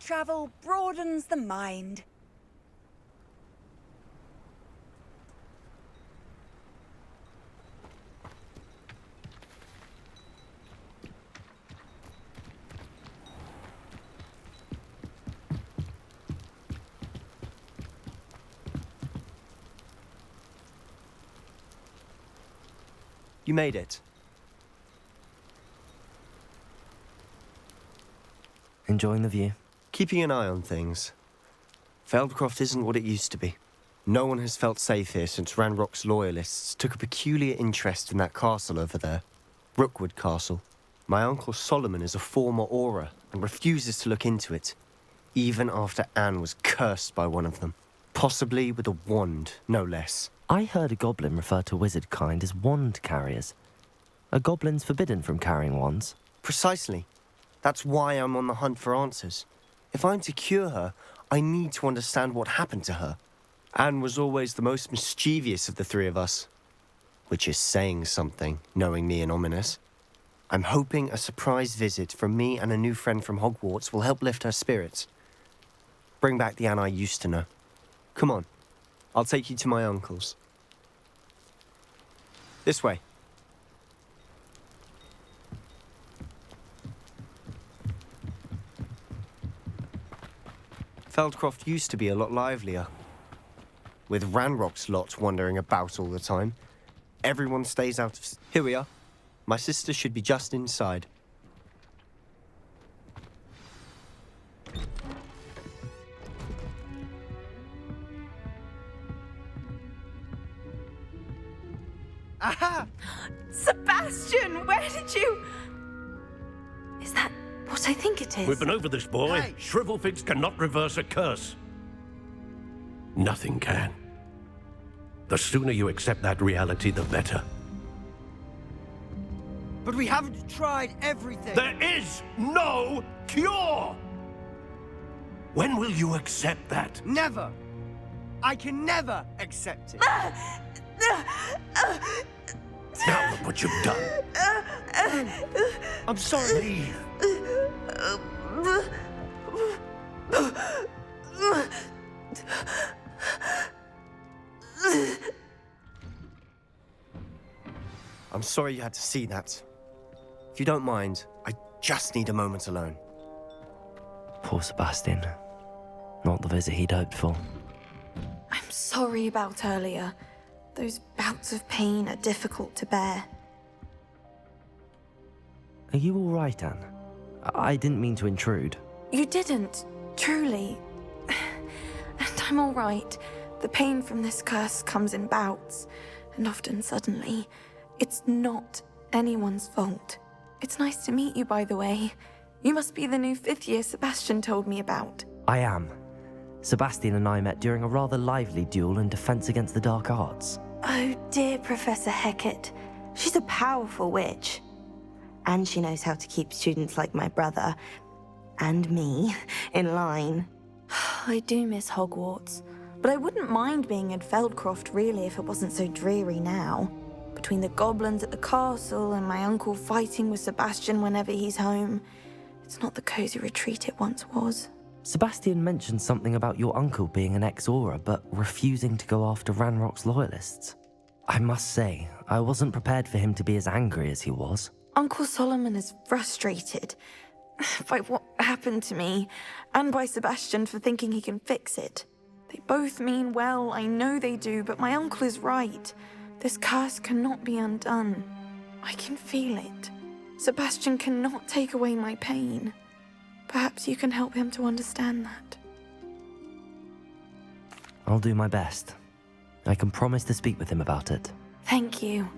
travel broadens the mind. You made it. Enjoying the view? Keeping an eye on things. Feldcroft isn't what it used to be. No one has felt safe here since Ranrok's Loyalists took a peculiar interest in that castle over there. Rookwood Castle. My uncle Solomon is a former Auror and refuses to look into it, even after Anne was cursed by one of them. Possibly with a wand, no less. I heard a goblin refer to wizard kind as wand carriers. Are goblins forbidden from carrying wands? Precisely. That's why I'm on the hunt for answers. If I'm to cure her, I need to understand what happened to her. Anne was always the most mischievous of the three of us. Which is saying something, knowing me and Ominous. I'm hoping a surprise visit from me and a new friend from Hogwarts will help lift her spirits. Bring back the Anne I used to know. Come on. I'll take you to my uncle's. This way. Feldcroft used to be a lot livelier. With Ranrok's lot wandering about all the time, everyone stays out of... Here we are. My sister should be just inside. Aha! Sebastian, where did you... Is that what I think it is? We've been over this, boy. Hey. Shrivelfigs cannot reverse a curse. Nothing can. The sooner you accept that reality, the better. But we haven't tried everything. There is no cure! When will you accept that? Never. I can never accept it. Now look what you've done. I'm sorry. Leave. I'm sorry you had to see that. If you don't mind, I just need a moment alone. Poor Sebastian. Not the visit he'd hoped for. I'm sorry about earlier. Those bouts of pain are difficult to bear. Are you all right, Anne? I didn't mean to intrude. You didn't, truly. And I'm all right. The pain from this curse comes in bouts, and often suddenly. It's not anyone's fault. It's nice to meet you, by the way. You must be the new 5th year Sebastian told me about. I am. Sebastian and I met during a rather lively duel in defense against the dark arts. Oh, dear Professor Hecat. She's a powerful witch. And she knows how to keep students like my brother, and me, in line. I do miss Hogwarts, but I wouldn't mind being in Feldcroft, really, if it wasn't so dreary now. Between the goblins at the castle and my uncle fighting with Sebastian whenever he's home, it's not the cozy retreat it once was. Sebastian mentioned something about your uncle being an ex-Auror, but refusing to go after Ranrok's Loyalists. I must say, I wasn't prepared for him to be as angry as he was. Uncle Solomon is frustrated by what happened to me, and by Sebastian for thinking he can fix it. They both mean well, I know they do, but my uncle is right. This curse cannot be undone. I can feel it. Sebastian cannot take away my pain. Perhaps you can help him to understand that. I'll do my best. I can promise to speak with him about it. Thank you.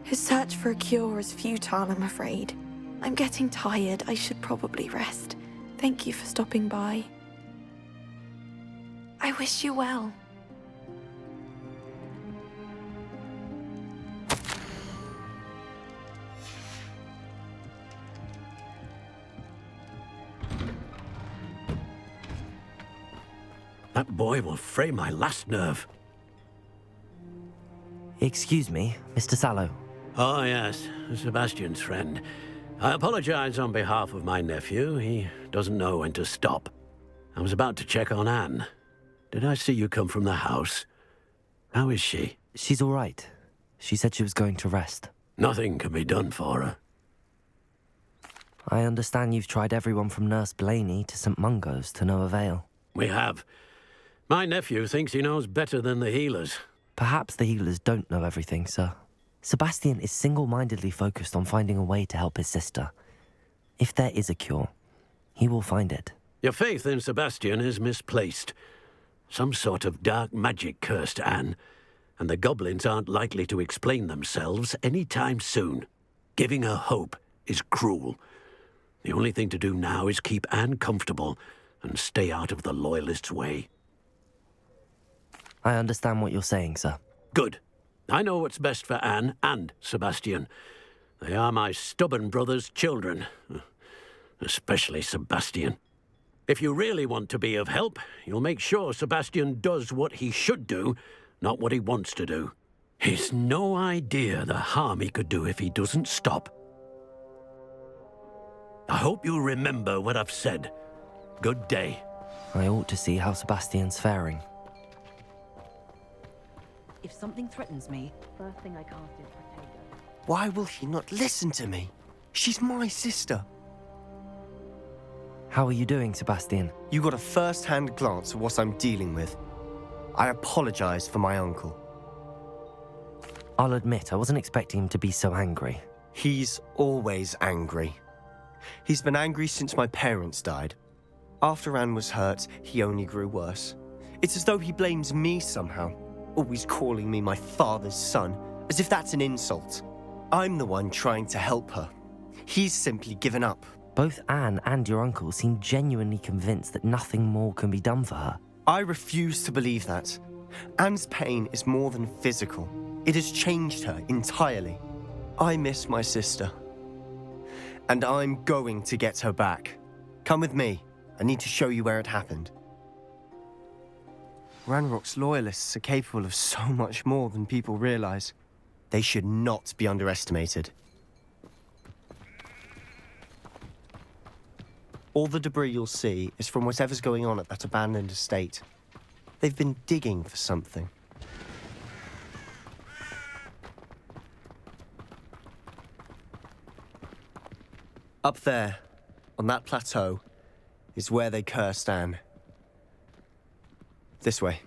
His search for a cure is futile, I'm afraid. I'm getting tired. I should probably rest. Thank you for stopping by. I wish you well. That boy will fray my last nerve. Excuse me, Mr. Sallow. Oh, yes, Sebastian's friend. I apologize on behalf of my nephew. He doesn't know when to stop. I was about to check on Anne. Did I see you come from the house? How is she? She's all right. She said she was going to rest. Nothing can be done for her. I understand you've tried everyone from Nurse Blaney to St. Mungo's to no avail. We have. My nephew thinks he knows better than the healers. Perhaps the healers don't know everything, sir. Sebastian is single-mindedly focused on finding a way to help his sister. If there is a cure, he will find it. Your faith in Sebastian is misplaced. Some sort of dark magic cursed Anne, and the goblins aren't likely to explain themselves any time soon. Giving her hope is cruel. The only thing to do now is keep Anne comfortable and stay out of the Loyalists' way. I understand what you're saying, sir. Good. I know what's best for Anne and Sebastian. They are my stubborn brother's children. Especially Sebastian. If you really want to be of help, you'll make sure Sebastian does what he should do, not what he wants to do. He's no idea the harm he could do if he doesn't stop. I hope you'll remember what I've said. Good day. I ought to see how Sebastian's faring. If something threatens me, first thing I cast is potato. Why will she not listen to me? She's my sister. How are you doing, Sebastian? You got a first-hand glance at what I'm dealing with. I apologize for my uncle. I'll admit, I wasn't expecting him to be so angry. He's always angry. He's been angry since my parents died. After Anne was hurt, he only grew worse. It's as though he blames me somehow, always calling me my father's son, as if that's an insult. I'm the one trying to help her. He's simply given up. Both Anne and your uncle seem genuinely convinced that nothing more can be done for her. I refuse to believe that. Anne's pain is more than physical. It has changed her entirely. I miss my sister. And I'm going to get her back. Come with me. I need to show you where it happened. Ranrok's Loyalists are capable of so much more than people realize. They should not be underestimated. All the debris you'll see is from whatever's going on at that abandoned estate. They've been digging for something. Up there, on that plateau, is where they cursed Anne. This way.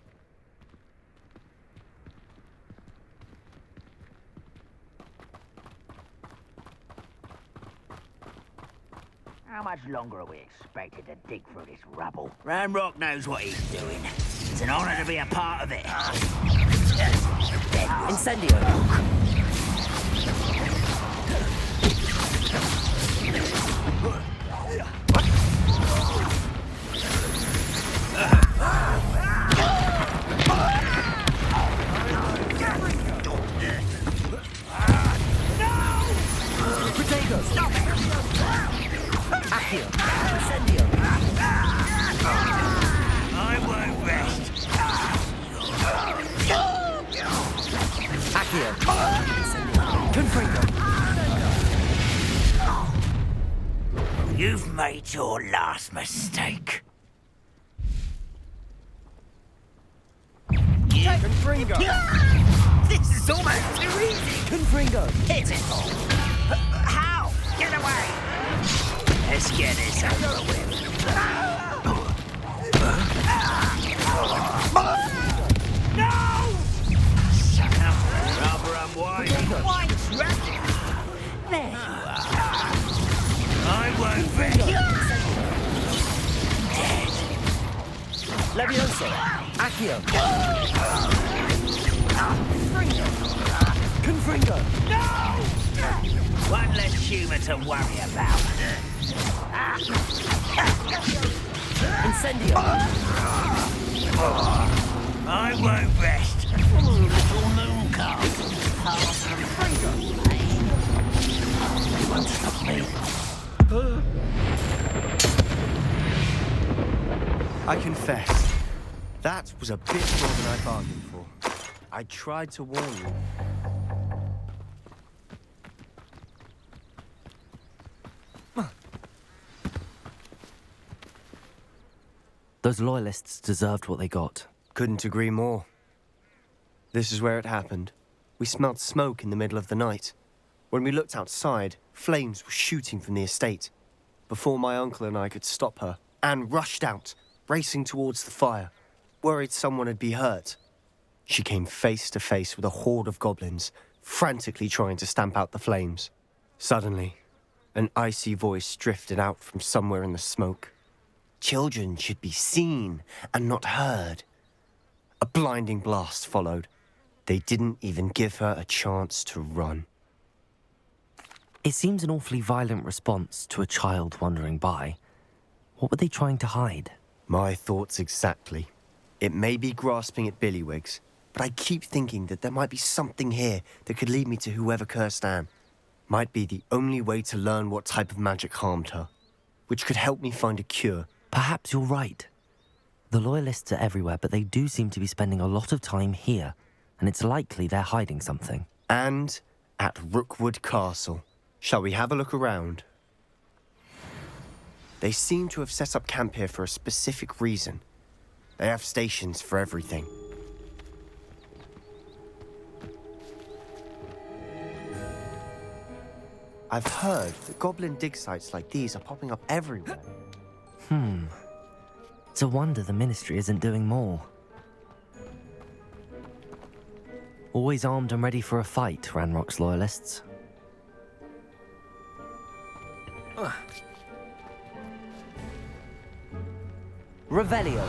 How much longer are we expected to dig through this rubble? Ranrok knows what he's doing. It's an honor to be a part of it. Incendio! I won't rest. Accio! Confringo! You've made your last mistake. Confringo! This is almost too easy. Confringo! Hit it all. How? Get away. Let's get this over with. No! Shut up, rubber and wine. Wine's ready. There you are. I won't bet. Dead. Levioso! Accio! Confringo! No! One less humour to worry about. Incendio! I won't rest. Little moon calf. You won't stop me. I confess, that was a bit more than I bargained for. I tried to warn you. Those Loyalists deserved what they got. Couldn't agree more. This is where it happened. We smelled smoke in the middle of the night. When we looked outside, flames were shooting from the estate. Before my uncle and I could stop her, Anne rushed out, racing towards the fire, worried someone had been hurt. She came face to face with a horde of goblins, frantically trying to stamp out the flames. Suddenly, an icy voice drifted out from somewhere in the smoke. Children should be seen and not heard. A blinding blast followed. They didn't even give her a chance to run. It seems an awfully violent response to a child wandering by. What were they trying to hide? My thoughts exactly. It may be grasping at billywhigs, but I keep thinking that there might be something here that could lead me to whoever cursed Anne. Might be the only way to learn what type of magic harmed her, which could help me find a cure. Perhaps you're right. The Loyalists are everywhere, but they do seem to be spending a lot of time here, and it's likely they're hiding something. And at Rookwood Castle. Shall we have a look around? They seem to have set up camp here for a specific reason. They have stations for everything. I've heard that goblin dig sites like these are popping up everywhere. It's a wonder the Ministry isn't doing more. Always armed and ready for a fight, Ranrock's Loyalists. Revelio.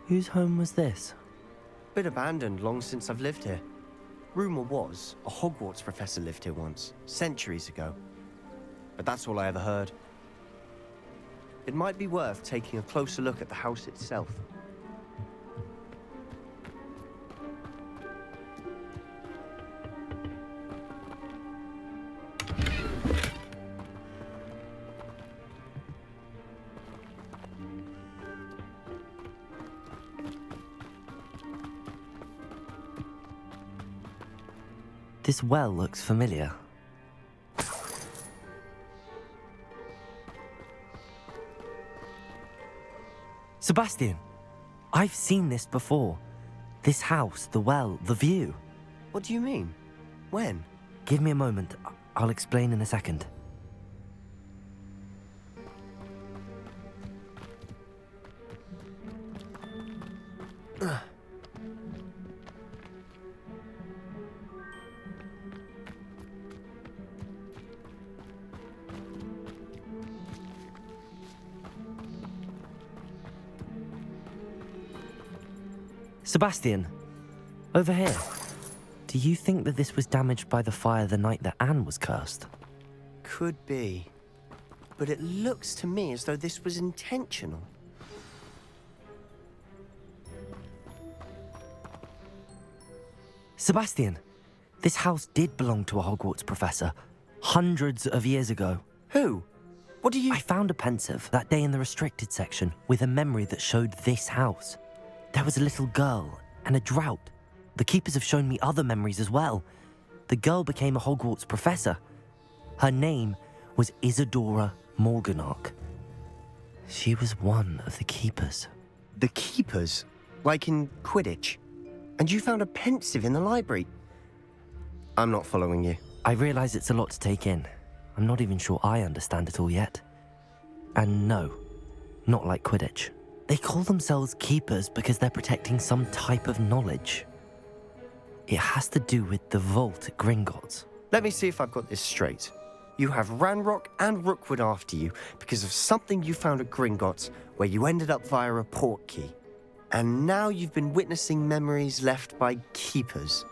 Whose home was this? Been abandoned long since I've lived here. Rumour was a Hogwarts professor lived here once, centuries ago. But that's all I ever heard. It might be worth taking a closer look at the house itself. This well looks familiar. Sebastian, I've seen this before. This house, the well, the view. What do you mean? When? Give me a moment. I'll explain in a second. Sebastian, over here. Do you think that this was damaged by the fire the night that Anne was cursed? Could be. But it looks to me as though this was intentional. Sebastian, this house did belong to a Hogwarts professor, hundreds of years ago. Who? What do you... I found a pensive that day in the restricted section with a memory that showed this house. There was a little girl and a drought. The keepers have shown me other memories as well. The girl became a Hogwarts professor. Her name was Isadora Morganach. She was one of the keepers. The keepers? Like in Quidditch? And you found a pensive in the library? I'm not following you. I realize it's a lot to take in. I'm not even sure I understand it all yet. And no, not like Quidditch. They call themselves keepers because they're protecting some type of knowledge. It has to do with the vault at Gringotts. Let me see if I've got this straight. You have Ranrok and Rookwood after you because of something you found at Gringotts where you ended up via a port key. And now you've been witnessing memories left by keepers.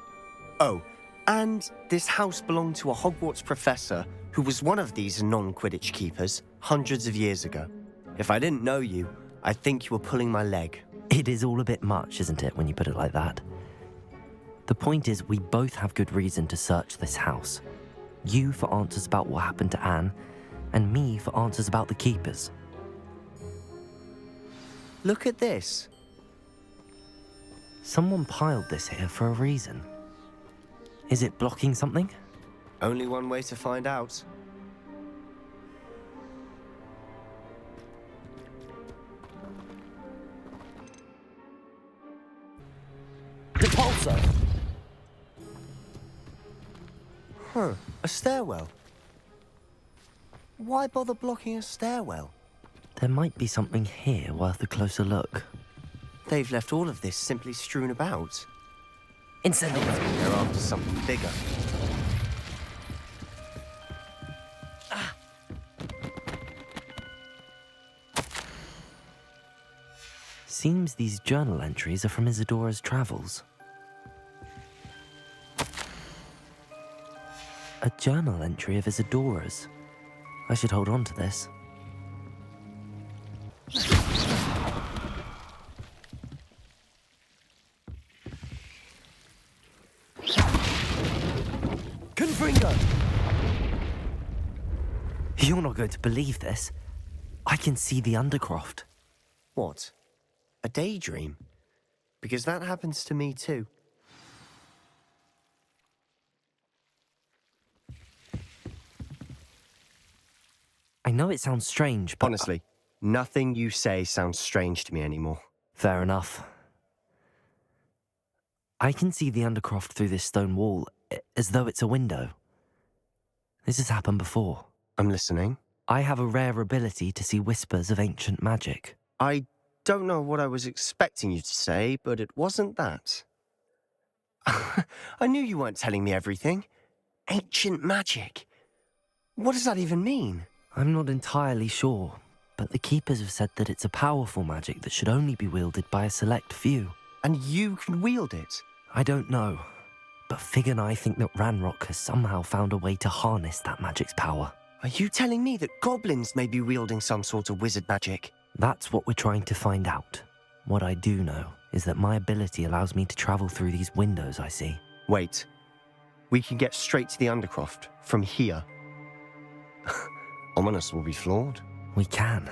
Oh, and this house belonged to a Hogwarts professor who was one of these non-Quidditch keepers hundreds of years ago. If I didn't know you, I think you were pulling my leg. It is all a bit much, isn't it, when you put it like that? The point is, we both have good reason to search this house. You for answers about what happened to Anne, and me for answers about the keepers. Look at this. Someone piled this here for a reason. Is it blocking something? Only one way to find out. Repulsor! Huh, a stairwell. Why bother blocking a stairwell? There might be something here worth a closer look. They've left all of this simply strewn about. Incendiary! They're after something bigger. Seems these journal entries are from Isadora's travels. A journal entry of Isadora's. I should hold on to this. Confringo! You're not going to believe this. I can see the Undercroft. What? A daydream? Because that happens to me too. I know it sounds strange, but... Honestly, nothing you say sounds strange to me anymore. Fair enough. I can see the Undercroft through this stone wall, as though it's a window. This has happened before. I'm listening. I have a rare ability to see whispers of ancient magic. I don't know what I was expecting you to say, but it wasn't that. I knew you weren't telling me everything. Ancient magic. What does that even mean? I'm not entirely sure, but the Keepers have said that it's a powerful magic that should only be wielded by a select few. And you can wield it? I don't know, but Fig and I think that Ranrok has somehow found a way to harness that magic's power. Are you telling me that goblins may be wielding some sort of wizard magic? That's what we're trying to find out. What I do know is that my ability allows me to travel through these windows I see. Wait. We can get straight to the Undercroft from here. Ominous will be flawed. We can.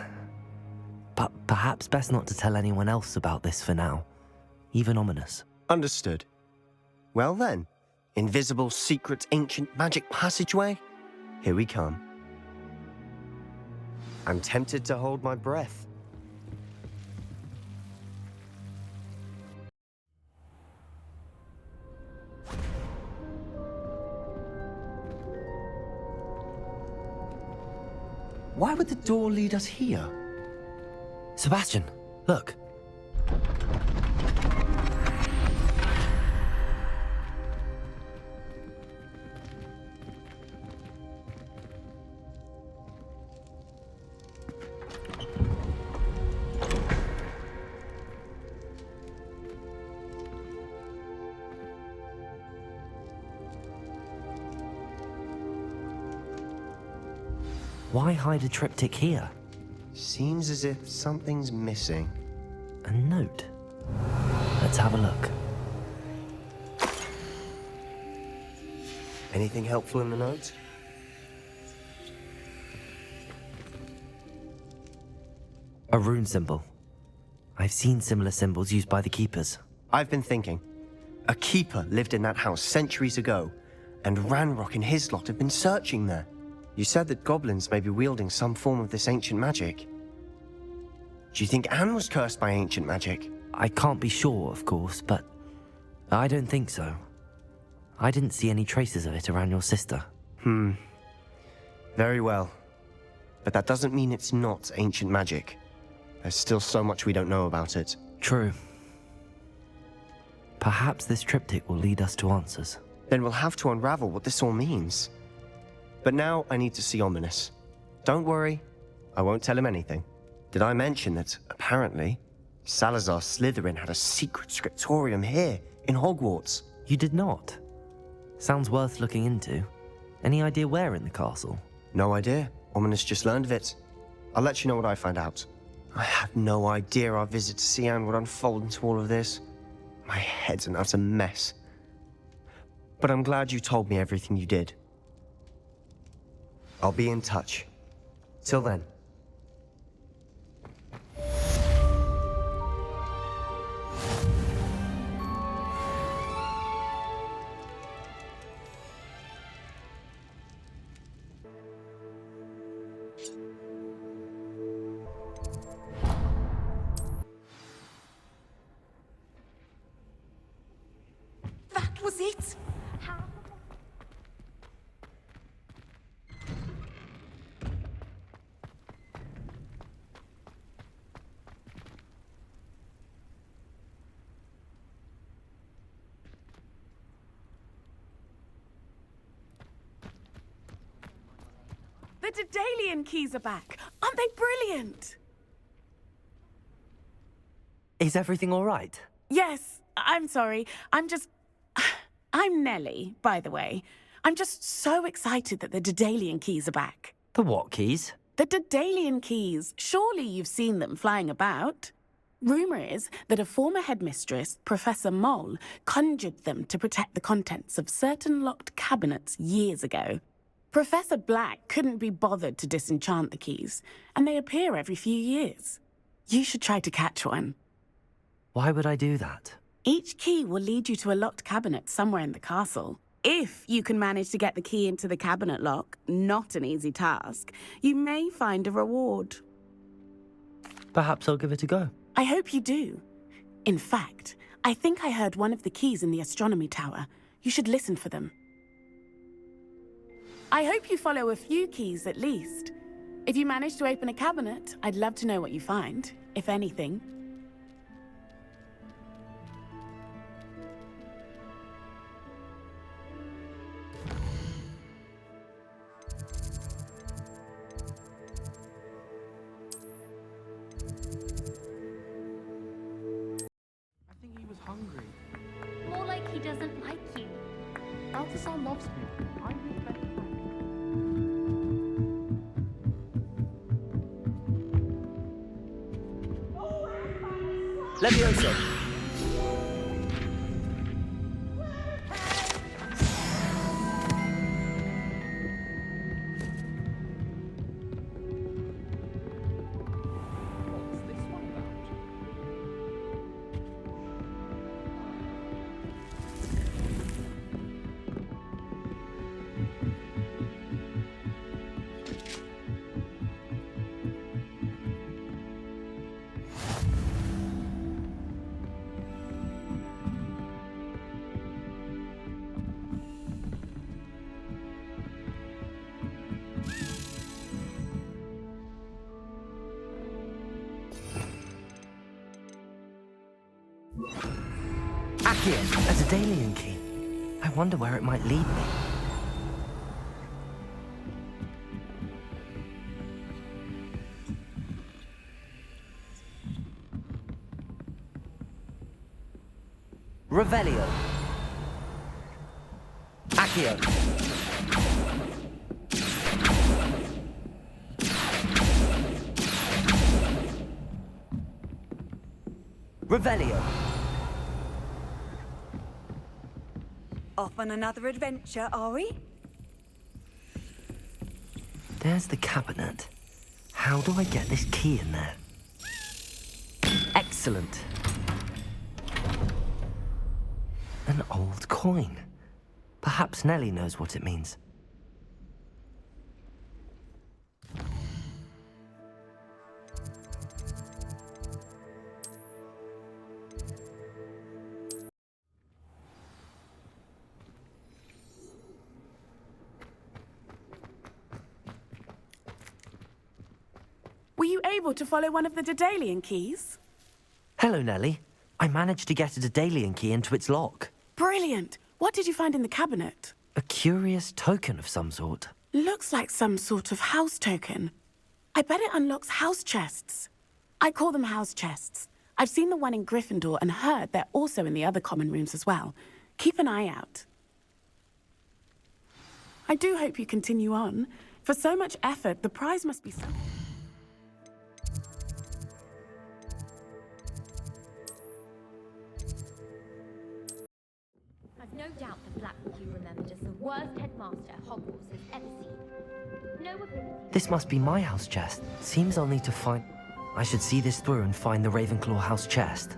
But perhaps best not to tell anyone else about this for now. Even Ominous. Understood. Well then, invisible, secret, ancient magic passageway? Here we come. I'm tempted to hold my breath. Why would the door lead us here? Sebastian, look. Why hide a triptych here? Seems as if something's missing. A note. Let's have a look. Anything helpful in the note? A rune symbol. I've seen similar symbols used by the Keepers. I've been thinking. A keeper lived in that house centuries ago, and Ranrok and his lot have been searching there. You said that goblins may be wielding some form of this ancient magic. Do you think Anne was cursed by ancient magic? I can't be sure, of course, but I don't think so. I didn't see any traces of it around your sister. Very well. But that doesn't mean it's not ancient magic. There's still so much we don't know about it. True. Perhaps this triptych will lead us to answers. Then we'll have to unravel what this all means. But now I need to see Ominous. Don't worry, I won't tell him anything. Did I mention that, apparently, Salazar Slytherin had a secret scriptorium here, in Hogwarts? You did not? Sounds worth looking into. Any idea where in the castle? No idea. Ominous just learned of it. I'll let you know what I find out. I had no idea our visit to Sian would unfold into all of this. My head's an utter mess. But I'm glad you told me everything you did. I'll be in touch. Till then. That was it? The Daedalian keys are back. Aren't they brilliant? Is everything all right? Yes, I'm sorry. I'm Nellie, by the way. I'm just so excited that the Daedalian keys are back. The what keys? The Daedalian keys. Surely you've seen them flying about. Rumour is that a former headmistress, Professor Mole, conjured them to protect the contents of certain locked cabinets years ago. Professor Black couldn't be bothered to disenchant the keys, and they appear every few years. You should try to catch one. Why would I do that? Each key will lead you to a locked cabinet somewhere in the castle. If you can manage to get the key into the cabinet lock, not an easy task, you may find a reward. Perhaps I'll give it a go. I hope you do. In fact, I think I heard one of the keys in the astronomy tower. You should listen for them. I hope you follow a few keys at least. If you manage to open a cabinet, I'd love to know what you find, if anything. I think he was hungry. More like he doesn't like you. Balthasar loves me. I'm his best friend. Levioso! What's this one about? Accio, a Daedalian key. I wonder where it might lead me. Revelio. Accio. Revelio. Off on another adventure, are we? There's the cabinet. How do I get this key in there? Excellent. An old coin. Perhaps Nellie knows what it means. Were you able to follow one of the Daedalian keys? Hello, Nellie. I managed to get a Daedalian key into its lock. Brilliant. What did you find in the cabinet? A curious token of some sort. Looks like some sort of house token. I bet it unlocks house chests. I call them house chests. I've seen the one in Gryffindor and heard they're also in the other common rooms as well. Keep an eye out. I do hope you continue on. For so much effort, the prize must be something. I've no doubt that Black will be remembered as the worst headmaster Hogwarts has ever seen. No ability. This must be my house chest. Seems I'll need to find... I should see this through and find the Ravenclaw house chest.